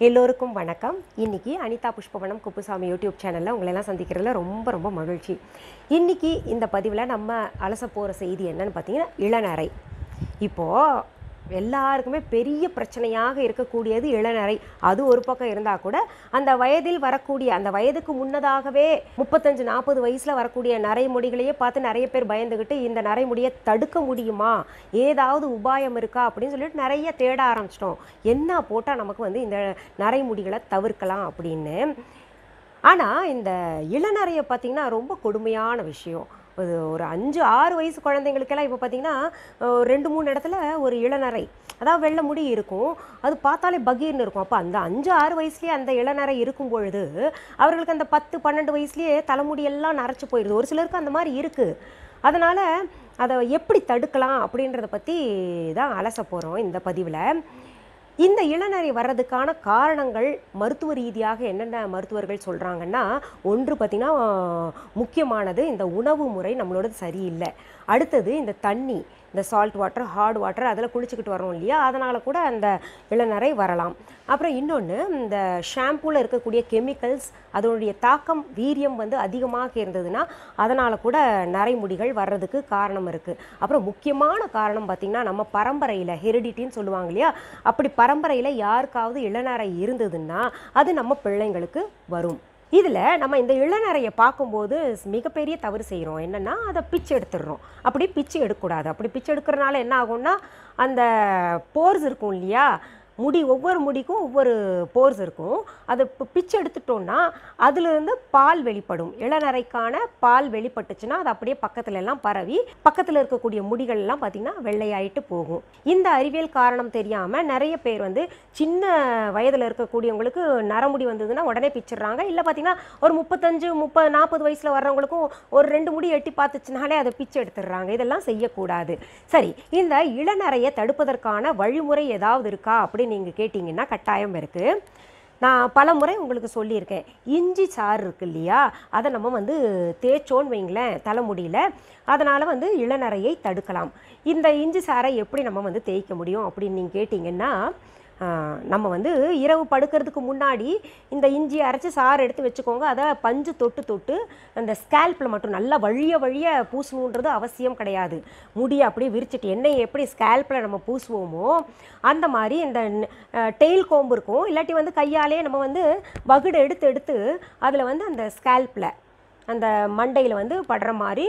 எல்லோருக்கும் வணக்கம். இன்னைக்கு அனிதா புஷ்பவனம் குப்புசாமி யூடியூப் சேனலில் உங்களெல்லாம் சந்திக்கிறதுல ரொம்ப மகிழ்ச்சி. இன்னைக்கு இந்த பதிவில் நம்ம அலச போகிற செய்தி என்னன்னு பார்த்தீங்கன்னா, இளநரை. இப்போது எல்லாருக்குமே பெரிய பிரச்சனையாக இருக்கக்கூடியது இளநரை. அது ஒரு பக்கம் இருந்தால் கூட அந்த வயதில் வரக்கூடிய, அந்த வயதுக்கு முன்னதாகவே 35-40 வயசில் வரக்கூடிய நரைமுடிகளையே பார்த்து நிறைய பேர் பயந்துக்கிட்டு இந்த நரைமுடியை தடுக்க முடியுமா, ஏதாவது உபாயம் இருக்கா அப்படின்னு சொல்லிட்டு நிறைய தேட ஆரம்பிச்சிட்டோம். என்ன போட்டால் நமக்கு வந்து இந்த நரைமுடிகளை தவிர்க்கலாம் அப்படின்னு. ஆனால் இந்த இளநரையை பார்த்திங்கன்னா ரொம்ப கொடுமையான விஷயம். ஒரு 5-6 வயசு குழந்தைங்களுக்கெல்லாம் இப்போ பார்த்திங்கன்னா 2-3 இடத்துல ஒரு இளநரை, அதாவது வெள்ளை முடி இருக்கும். அது பார்த்தாலே பகீர்னு இருக்கும். அப்போ அந்த 5-6 வயசுலேயே அந்த இளநரை இருக்கும் பொழுது அவர்களுக்கு அந்த 10-12 வயசுலேயே தலைமுடியெல்லாம் நரைச்சி போயிடுது. ஒரு சிலருக்கு அந்த மாதிரி இருக்குது. அதனால் அதை எப்படி தடுக்கலாம் அப்படின்றத பற்றி தான் அலச போகிறோம் இந்த பதிவில். இந்த இளநரை வர்றதுக்கான காரணங்கள் மருத்துவ ரீதியாக என்னென்ன மருத்துவர்கள் சொல்கிறாங்கன்னா, ஒன்று பார்த்திங்கன்னா முக்கியமானது இந்த உணவு முறை நம்மளோடது சரியில்லை. அடுத்தது இந்த தண்ணி, இந்த சால்ட் வாட்டர், ஹார்ட் வாட்டர் அதில் குளிச்சுக்கிட்டு வரோம் இல்லையா, அதனால் கூட அந்த இளநரை வரலாம். அப்புறம் இன்னொன்று, இந்த ஷாம்பூவில் இருக்கக்கூடிய கெமிக்கல்ஸ் அதனுடைய தாக்கம் வீரியம் வந்து அதிகமாக இருந்ததுன்னா அதனால் கூட நரைமுடிகள் வர்றதுக்கு காரணம் இருக்குது. அப்புறம் முக்கியமான காரணம் பார்த்திங்கன்னா, நம்ம பரம்பரையில் ஹெரிடிட்டின்னு சொல்லுவாங்க இல்லையா, அப்படி பரம்பரையில் யாருக்காவது இளநரை இருந்ததுன்னா அது நம்ம பிள்ளைங்களுக்கு வரும். இதில் நம்ம இந்த இளநரையை பார்க்கும்போது மிகப்பெரிய தவறு செய்கிறோம். என்னென்னா, அதை பிச்சு எடுத்துடுறோம். அப்படி பிச்சு எடுக்கக்கூடாது. அப்படி பிச்சு எடுக்கிறனால என்ன ஆகும்னா, அந்த போர்ஸ் இருக்கும் இல்லையா, ஒவ்வொரு முடிக்கும் ஒவ்வொரு போர்ஸ் இருக்கும். அது இப்போ பிச்சு எடுத்துட்டோன்னா அதுலேருந்து பால் வெளிப்படும். இளநரைக்கான பால் வெளிப்பட்டுச்சுன்னா அது அப்படியே பக்கத்துல எல்லாம் பரவி பக்கத்தில் இருக்கக்கூடிய முடிகள் எல்லாம் பார்த்திங்கன்னா வெள்ளையாயிட்டு போகும். இந்த அறிவியல் காரணம் தெரியாமல் நிறைய பேர் வந்து சின்ன வயதில் இருக்கக்கூடியவங்களுக்கு நரமுடி வந்ததுன்னா உடனே பிச்சிடுறாங்க. இல்லை பார்த்திங்கன்னா ஒரு 35-40 வயசில் வர்றவங்களுக்கும் ஒரு 2 முடி எட்டி பார்த்துச்சுனாலே அதை பிச்சு எடுத்துடுறாங்க. இதெல்லாம் செய்யக்கூடாது. சரி, இந்த இளநரையை தடுப்பதற்கான வழிமுறை ஏதாவது இருக்கா அப்படின்னு நீங்கள் கேட்டிங்கன்னா கட்டாயம் இருக்குது. நான் பல முறை உங்களுக்கு சொல்லியிருக்கேன். இஞ்சி சாறு இருக்கு இல்லையா, அதை நம்ம வந்து தேய்ச்சோன்னு வைங்களேன் தலைமுடியில், அதனால் வந்து இளநரையை தடுக்கலாம். இந்த இஞ்சி சாறை எப்படி நம்ம வந்து தேய்க்க முடியும் அப்படின்னு நீங்கள் கேட்டிங்கன்னா, நம்ம வந்து இரவு படுக்கிறதுக்கு முன்னாடி இந்த இஞ்சி அரைச்சி சாறு எடுத்து வச்சுக்கோங்க. அதை பஞ்சு தொட்டு அந்த ஸ்கேல்பில் மட்டும் நல்லா வழிய பூசணுன்றது அவசியம் கிடையாது. முடியை அப்படியே விரிச்சிட்டு எண்ணெயை எப்படி ஸ்கேல்பில் நம்ம பூசுவோமோ அந்த மாதிரி இந்த டெயில் கோம்பு இருக்கும், இல்லாட்டி வந்து கையாலே நம்ம வந்து வகுடு எடுத்து அதில் வந்து அந்த ஸ்கேல்பில் அந்த மண்டையில் வந்து படுற மாதிரி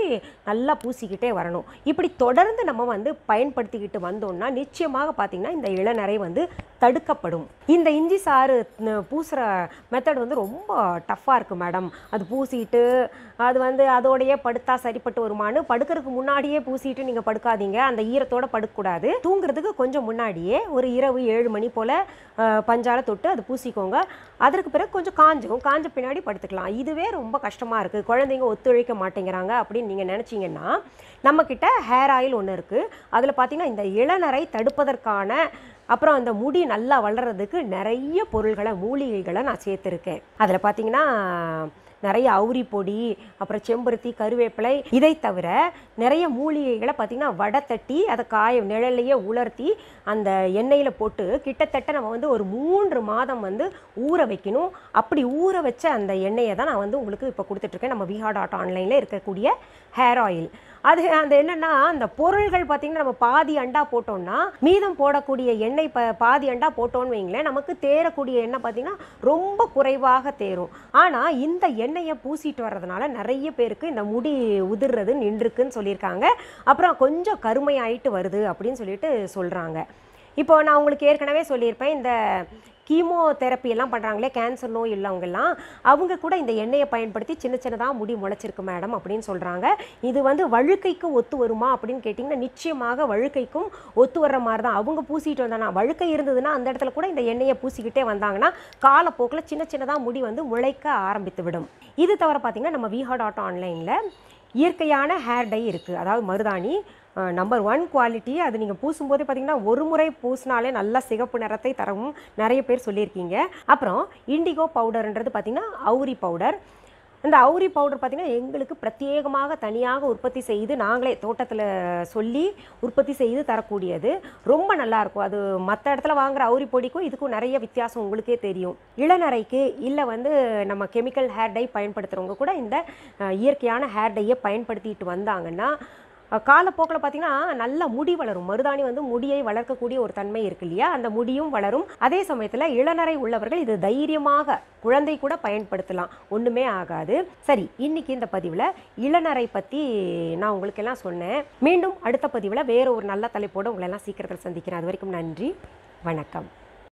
நல்லா பூசிக்கிட்டே வரணும். இப்படி தொடர்ந்து நம்ம வந்து பயன்படுத்திக்கிட்டு வந்தோம்னா நிச்சயமாக பார்த்திங்கன்னா இந்த இளநரை வந்து தடுக்கப்படும். இந்த இஞ்சி சாறு பூசுகிற மெத்தட் வந்து ரொம்ப டஃப்பாக இருக்குது மேடம். அது பூசிட்டு அது வந்து அதோடையே படுத்தா சரிப்பட்டு வருமானு, படுக்கிறதுக்கு முன்னாடியே பூசிட்டு நீங்கள் படுக்காதீங்க. அந்த ஈரத்தோடு படுக்கக்கூடாது. தூங்குறதுக்கு கொஞ்சம் முன்னாடியே ஒரு இரவு 7 மணி போல் பஞ்சால தொட்டு அது பூசிக்கோங்க. அதற்கு பிறகு கொஞ்சம் காஞ்ச பின்னாடி படுத்துக்கலாம். இதுவே ரொம்ப கஷ்டமாக இருக்குது, குழந்தைங்க ஒத்துழைக்க மாட்டேங்கிறாங்க அப்படின்னு நீங்கள் நினச்சிங்கன்னா, நம்மக்கிட்ட ஹேர் ஆயில் ஒன்று இருக்குது. அதில் பார்த்திங்கன்னா இந்த இளநரை தடுப்பதற்கான, அப்புறம் அந்த முடி நல்லா வளர்கிறதுக்கு நிறைய பொருள்களை, மூலிகைகளை நான் சேர்த்துருக்கேன். அதில் பார்த்திங்கன்னா நிறைய அவுரி பொடி, அப்புறம் செம்பருத்தி, கருவேப்பிலை, இதை தவிர நிறைய மூலிகைகளை பார்த்திங்கன்னா வடை தட்டி அதை நிழல்லையே உலர்த்தி அந்த எண்ணெயில் போட்டு கிட்டத்தட்ட நம்ம வந்து ஒரு 3 மாதம் வந்து ஊற வைக்கணும். அப்படி ஊற வச்ச அந்த எண்ணெயை தான் நான் வந்து உங்களுக்கு இப்போ கொடுத்துட்ருக்கேன். நம்ம viha.online இருக்கக்கூடிய ஹேர் ஆயில். அது அந்த என்னென்னா, அந்த பொருள்கள் பார்த்திங்கன்னா நம்ம பாதி அண்டா போட்டோம்னா மீதம் போடக்கூடிய எண்ணெய் பாதி அண்டா போட்டோன்னு வைங்களேன், நமக்கு தேரக்கூடிய எண்ணெய் பார்த்திங்கன்னா ரொம்ப குறைவாக தேரும். ஆனால் இந்த எண்ணெயை பூசிட்டு வர்றதுனால நிறைய பேருக்கு இந்த முடி உதிர்றது நின்றுக்குன்னு சொல்லியிருக்காங்க. அப்புறம் கொஞ்சம் கருமையாயிட்டு வருது அப்படின்னு சொல்லிட்டு சொல்கிறாங்க. இப்போ நான் உங்களுக்கு ஏற்கனவே சொல்லியிருப்பேன், இந்த கீமோதெரப்பி எல்லாம் பண்ணுறாங்களே, கேன்சர் நோய் உள்ளவங்கெல்லாம், அவங்க கூட இந்த எண்ணெயை பயன்படுத்தி சின்னதாக முடி முளைச்சிருக்கு மேடம் அப்படின்னு சொல்கிறாங்க. இது வந்து வழுக்கைக்கு ஒத்து வருமா அப்படின்னு கேட்டிங்கன்னா, நிச்சயமாக வழுக்கைக்கும் ஒத்து வர்ற மாதிரி தான். அவங்க பூசிட்டு வந்தாங்கன்னா, வழுக்கை இருந்ததுன்னா அந்த இடத்துல கூட இந்த எண்ணெயை பூசிக்கிட்டே வந்தாங்கன்னா காலப்போக்கில் சின்னதாக முடி வந்து முளைக்க ஆரம்பித்து விடும். இது தவிர பார்த்திங்கன்னா நம்ம viha.online இயற்கையான ஹேர் டை இருக்குது. அதாவது மருதாணி நம்பர் 1 குவாலிட்டி. அது நீங்கள் பூசும்போதே பார்த்திங்கன்னா ஒரு முறை பூசினாலே நல்லா சிகப்பு நிறத்தை தரவும் நிறைய பேர் சொல்லியிருக்கீங்க. அப்புறம் இண்டிகோ பவுடர்ன்றது பார்த்திங்கன்னா அவுரி பவுடர். இந்த அவுரி பவுடர் பார்த்திங்கன்னா எங்களுக்கு பிரத்யேகமாக தனியாக உற்பத்தி செய்து நாங்களே தோட்டத்தில் சொல்லி உற்பத்தி செய்து தரக்கூடியது. ரொம்ப நல்லாயிருக்கும். அது மற்ற இடத்துல வாங்குகிற அவுரி பொடிக்கும் இதுக்கும் நிறைய வித்தியாசம் உங்களுக்கே தெரியும். இளநரைக்கு இல்லை நம்ம கெமிக்கல் ஹேர் டை பயன்படுத்துகிறவங்க கூட இந்த இயற்கையான ஹேர் டையை பயன்படுத்திட்டு வந்தாங்கன்னா காலப்போக்கில் பார்த்திங்கன்னா நல்ல முடி வளரும். மருதாணி முடியை வளர்க்கக்கூடிய ஒரு தன்மை இருக்கு இல்லையா, அந்த முடியும் வளரும். அதே சமயத்தில் இளநரை உள்ளவர்கள் இது தைரியமாக குழந்தை கூட பயன்படுத்தலாம், ஒன்றுமே ஆகாது. சரி, இன்னைக்கு இந்த பதிவில் இளநரை பற்றி நான் உங்களுக்கு எல்லாம் சொன்னேன். மீண்டும் அடுத்த பதிவில் வேறு ஒரு நல்ல தலைப்போடு உங்களெல்லாம் சீக்கிரத்தில் சந்திக்கிறேன். அது வரைக்கும் நன்றி, வணக்கம்.